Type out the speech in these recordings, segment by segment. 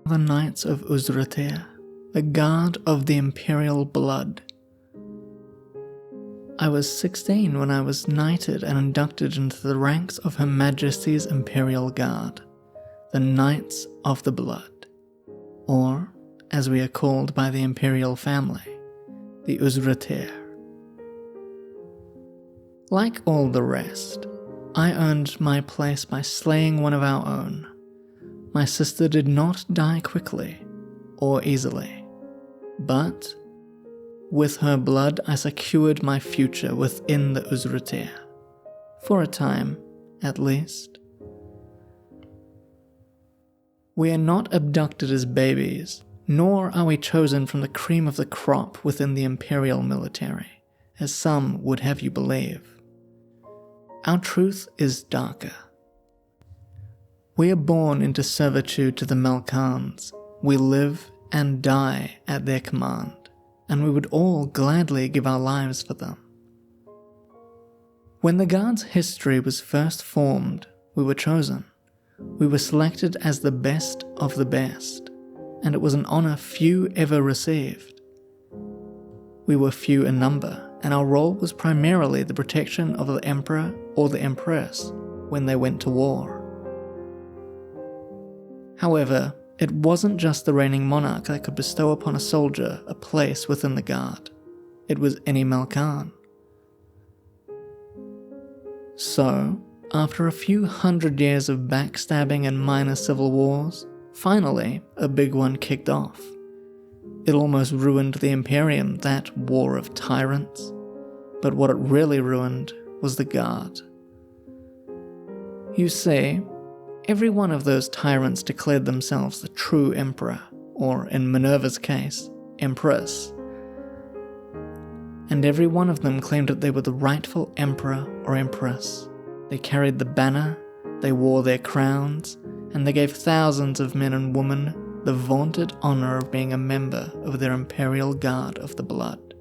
The Knights of Uzratir, the Guard of the Imperial Blood. I was 16 when I was knighted and inducted into the ranks of Her Majesty's Imperial Guard, the Knights of the Blood, or, as we are called by the Imperial family, the Uzratir. Like all the rest, I earned my place by slaying one of our own. My sister did not die quickly or easily, but with her blood I secured my future within the Uzratir, for a time at least. We are not abducted as babies, nor are we chosen from the cream of the crop within the Imperial military, as some would have you believe. Our truth is darker. We are born into servitude to the Malcarns. We live and die at their command, and we would all gladly give our lives for them. When the Guard's history was first formed, we were chosen. We were selected as the best of the best, and it was an honor few ever received. We were few in number, and our role was primarily the protection of the Emperor or the Empress when they went to war. However, it wasn't just the reigning monarch that could bestow upon a soldier a place within the Guard. It was any Malcarn. So, after a few hundred years of backstabbing and minor civil wars, finally a big one kicked off. It almost ruined the Imperium, that war of tyrants. But what it really ruined was the Guard. You see, every one of those tyrants declared themselves the true emperor, or in Minerva's case, empress. And every one of them claimed that they were the rightful emperor or empress. They carried the banner, they wore their crowns, and they gave thousands of men and women the vaunted honor of being a member of their Imperial Guard of the Blood.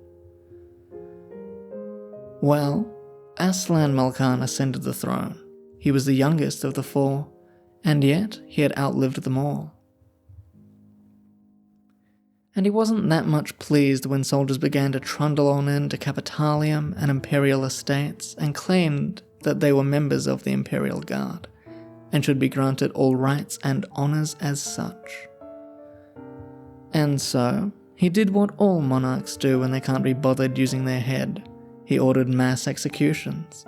Well, Aslan Malcarn ascended the throne. He was the youngest of the four, and yet he had outlived them all. And he wasn't that much pleased when soldiers began to trundle on into Capitalium and Imperial estates and claimed that they were members of the Imperial Guard, and should be granted all rights and honors as such. And so, he did what all monarchs do when they can't be bothered using their head. He ordered mass executions.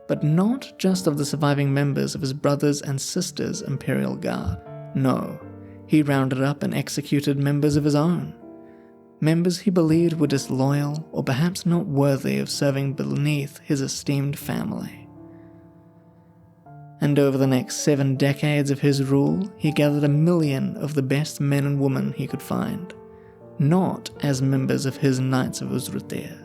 But not just of the surviving members of his brothers and sisters' Imperial Guard. No, he rounded up and executed members of his own. Members he believed were disloyal or perhaps not worthy of serving beneath his esteemed family. And over the next 7 decades of his rule, he gathered 1 million of the best men and women he could find, not as members of his Knights of Uzratir,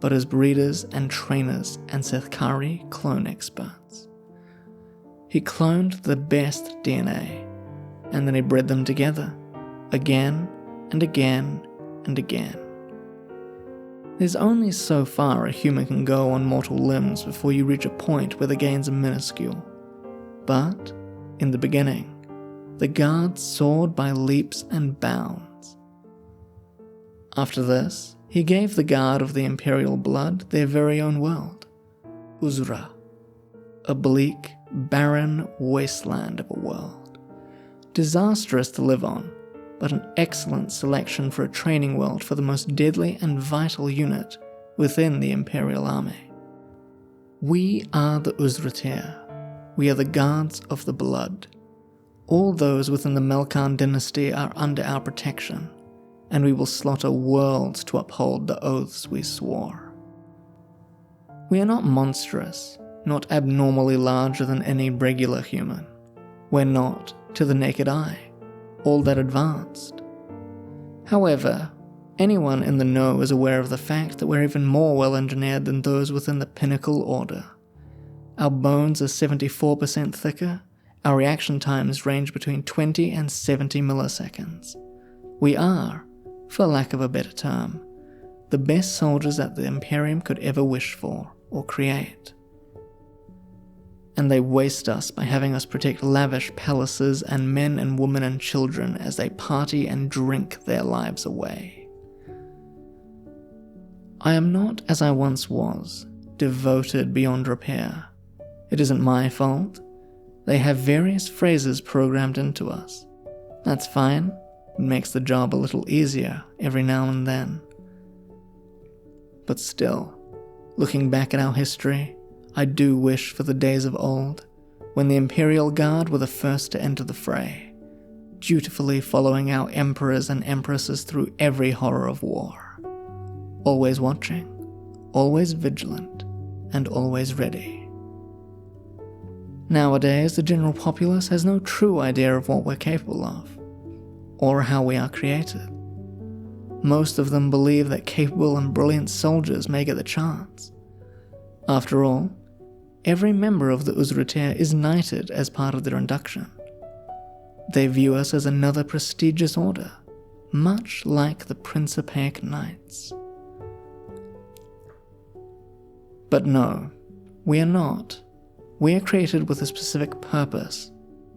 but as breeders and trainers and Sethkari clone experts. He cloned the best DNA, and then he bred them together, again and again and again. There's only so far a human can go on mortal limbs before you reach a point where the gains are minuscule. But, in the beginning, the Guard soared by leaps and bounds. After this, he gave the Guard of the Imperial Blood their very own world, Uzra, a bleak, barren wasteland of a world. Disastrous to live on, but an excellent selection for a training world for the most deadly and vital unit within the Imperial Army. We are the Uzratir. We are the Guards of the Blood. All those within the Malcarn dynasty are under our protection, and we will slaughter worlds to uphold the oaths we swore. We are not monstrous, not abnormally larger than any regular human. We're not, to the naked eye, all that advanced. However, anyone in the know is aware of the fact that we're even more well-engineered than those within the pinnacle order. Our bones are 74% thicker, our reaction times range between 20 and 70 milliseconds. We are, for lack of a better term, the best soldiers that the Imperium could ever wish for or create. and they waste us by having us protect lavish palaces and men and women and children as they party and drink their lives away. I am not as I once was, devoted beyond repair. It isn't my fault. They have various phrases programmed into us. That's fine. It makes the job a little easier every now and then. But still, looking back at our history, I do wish for the days of old, when the Imperial Guard were the first to enter the fray, dutifully following our emperors and empresses through every horror of war. Always watching, always vigilant, and always ready. Nowadays, the general populace has no true idea of what we're capable of, or how we are created. Most of them believe that capable and brilliant soldiers may get the chance. After all, every member of the Uzratir is knighted as part of their induction. They view us as another prestigious order, much like the Principaic Knights. But no, we are not. We are created with a specific purpose,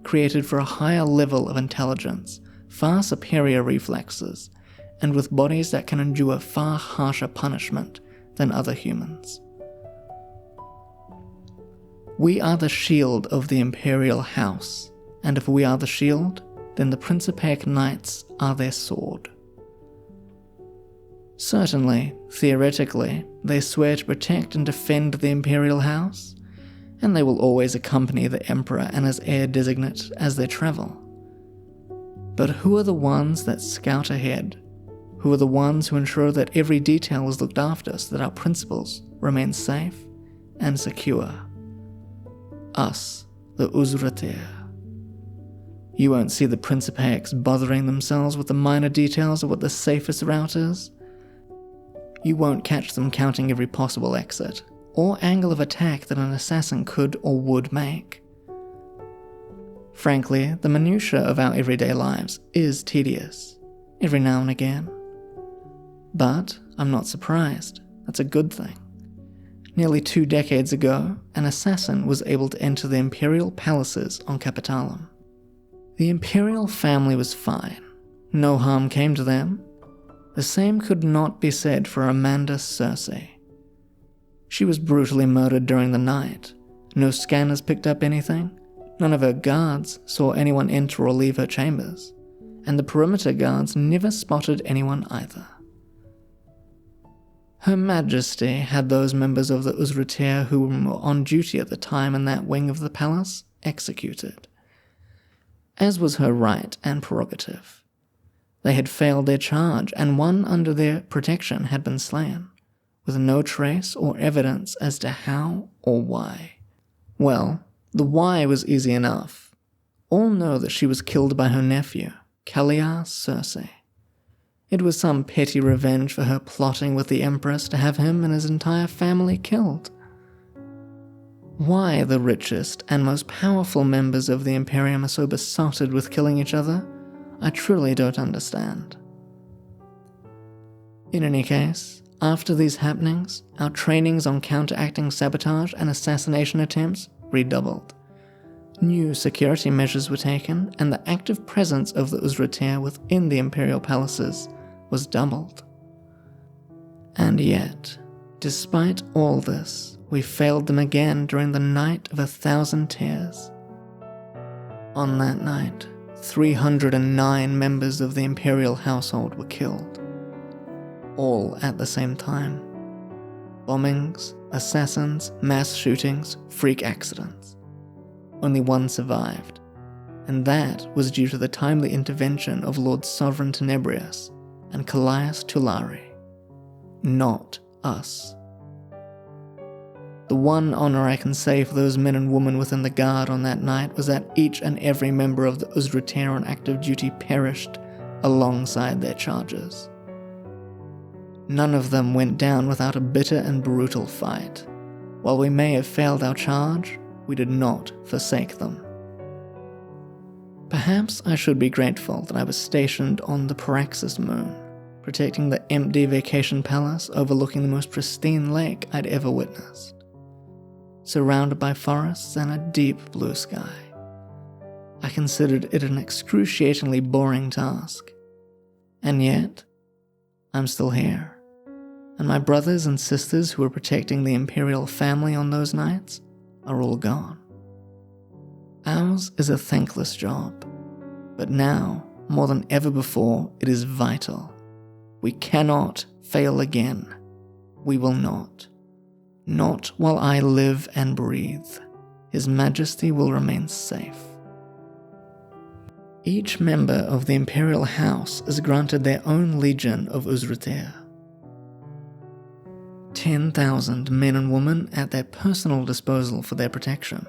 created for a higher level of intelligence, far superior reflexes, and with bodies that can endure far harsher punishment than other humans. We are the shield of the Imperial House, and if we are the shield, then the Principaic Knights are their sword. Certainly, theoretically, they swear to protect and defend the Imperial House, and they will always accompany the Emperor and his heir designate as they travel. But who are the ones that scout ahead? Who are the ones who ensure that every detail is looked after so that our principles remain safe and secure? Us, the Uzratir. You won't see the Principaics bothering themselves with the minor details of what the safest route is. You won't catch them counting every possible exit, or angle of attack that an assassin could or would make. Frankly, the minutiae of our everyday lives is tedious, every now and again. But I'm not surprised. That's a good thing. Nearly 2 decades ago, an assassin was able to enter the imperial palaces on Capitalum. The imperial family was fine. No harm came to them. The same could not be said for Amanda Cersei. She was brutally murdered during the night. No scanners picked up anything. None of her guards saw anyone enter or leave her chambers. And the perimeter guards never spotted anyone either. Her Majesty had those members of the Uzratir who were on duty at the time in that wing of the palace executed, as was her right and prerogative. They had failed their charge, and one under their protection had been slain, with no trace or evidence as to how or why. Well, the why was easy enough. All know that she was killed by her nephew, Caliar Cersei. It was some petty revenge for her plotting with the Empress to have him and his entire family killed. Why the richest and most powerful members of the Imperium are so besotted with killing each other, I truly don't understand. In any case, after these happenings, our trainings on counteracting sabotage and assassination attempts redoubled. New security measures were taken, and the active presence of the Uzratir within the imperial palaces was doubled. And yet, despite all this, we failed them again during the Night of 1,000 Tears. On that night, 309 members of the imperial household were killed, all at the same time. Bombings, assassins, mass shootings, freak accidents. Only one survived, and that was due to the timely intervention of Lord Sovereign Tenebrius and Callias Tulari. Not us. The one honor I can say for those men and women within the guard on that night was that each and every member of the Uzratir on active duty perished alongside their charges. None of them went down without a bitter and brutal fight. While we may have failed our charge, we did not forsake them. Perhaps I should be grateful that I was stationed on the Paraxis moon, protecting the empty vacation palace overlooking the most pristine lake I'd ever witnessed. surrounded by forests and a deep blue sky. I considered it an excruciatingly boring task. And yet, I'm still here. And my brothers and sisters who were protecting the Imperial family on those nights are all gone. Ours is a thankless job, but now, more than ever before, it is vital. We cannot fail again. We will not. Not while I live and breathe. His Majesty will remain safe. Each member of the Imperial House is granted their own Legion of Uzratir. 10,000 men and women at their personal disposal for their protection.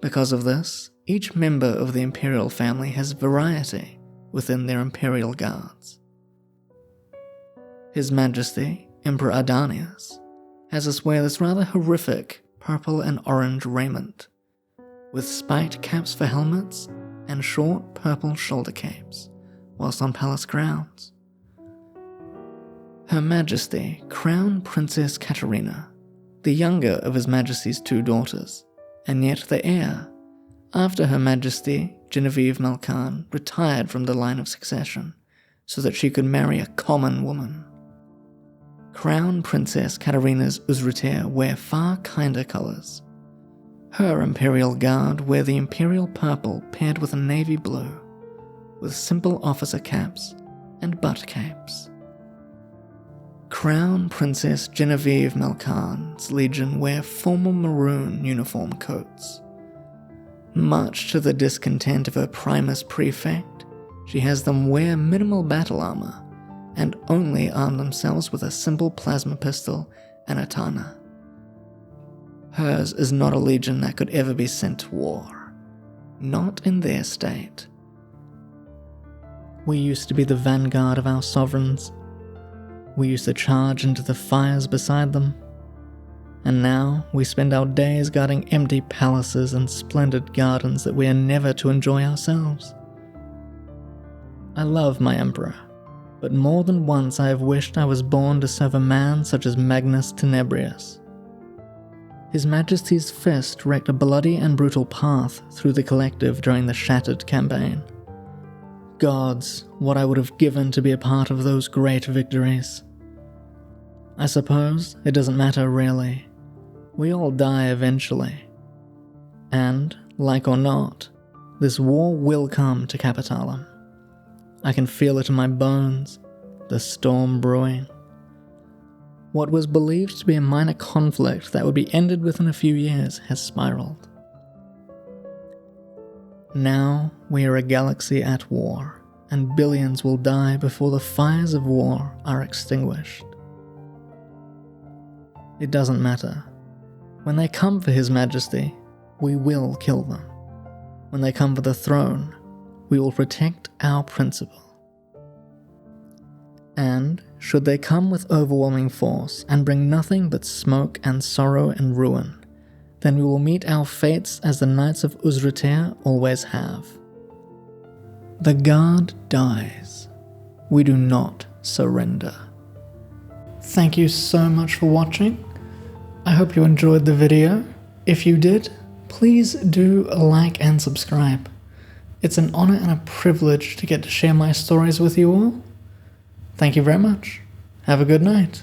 Because of this, each member of the Imperial family has variety within their Imperial Guards. His Majesty, Emperor Adanius, has us wear this rather horrific purple and orange raiment, with spiked caps for helmets and short purple shoulder capes, whilst on palace grounds. Her Majesty, Crown Princess Katerina, the younger of His Majesty's 2 daughters, and yet the heir, after Her Majesty, Genevieve Malcarn, retired from the line of succession, so that she could marry a common woman. Crown Princess Katerina's Uzratir wear far kinder colours. Her Imperial Guard wear the Imperial Purple paired with a navy blue, with simple officer caps and butt capes. Crown Princess Genevieve Malcarn's Legion wear formal maroon uniform coats. Much to the discontent of her Primus Prefect, she has them wear minimal battle armour and only arm themselves with a simple plasma pistol and a tana. Hers is not a legion that could ever be sent to war. Not in their state. We used to be the vanguard of our sovereigns. We used to charge into the fires beside them. And now we spend our days guarding empty palaces and splendid gardens that we are never to enjoy ourselves. I love my emperor, but more than once I have wished I was born to serve a man such as Magnus Tenebrius. His Majesty's fist wrecked a bloody and brutal path through the Collective during the Shattered campaign. Gods, what I would have given to be a part of those great victories. I suppose it doesn't matter really. We all die eventually. And, like or not, this war will come to Capitalum. I can feel it in my bones, the storm brewing. What was believed to be a minor conflict that would be ended within a few years has spiraled. Now we are a galaxy at war, and billions will die before the fires of war are extinguished. It doesn't matter. When they come for His Majesty, we will kill them. When they come for the throne, we will protect our principle. And, should they come with overwhelming force and bring nothing but smoke and sorrow and ruin, then we will meet our fates as the Knights of Uzratir always have. The Guard dies. We do not surrender. Thank you so much for watching. I hope you enjoyed the video. If you did, please do like and subscribe. It's an honor and a privilege to get to share my stories with you all. Thank you very much. Have a good night.